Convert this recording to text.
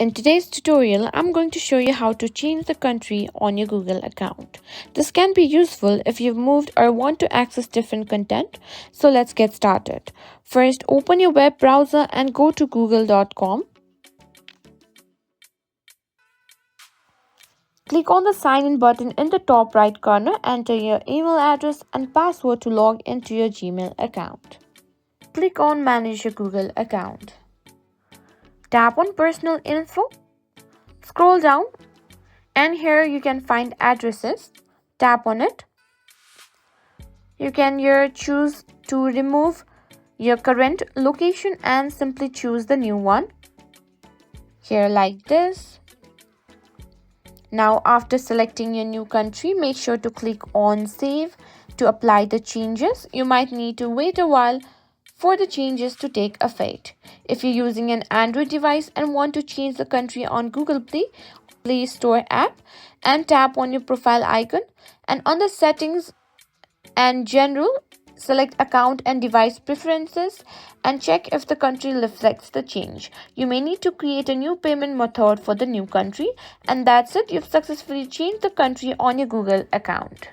In today's tutorial, I'm going to show you how to change the country on your Google account. This can be useful if you've moved or want to access different content. So let's get started. First, open your web browser and go to google.com. Click on the sign in button in the top right corner. Enter your email address and password to log into your Gmail account. Click on Manage your Google account. Tap on Personal Info. Scroll down and here you can find addresses. Tap on it. You can here choose to remove your current location and simply choose the new one. Here like this. Now after selecting your new country, make sure to click on Save to apply the changes. You might need to wait a while for the changes to take effect. If you're using an Android device and want to change the country on Google Play Store app, and tap on your profile icon, and on the settings and general, select account and device preferences and check if the country reflects the change. You may need to create a new payment method for the new country, and that's it. You've successfully changed the country on your Google account.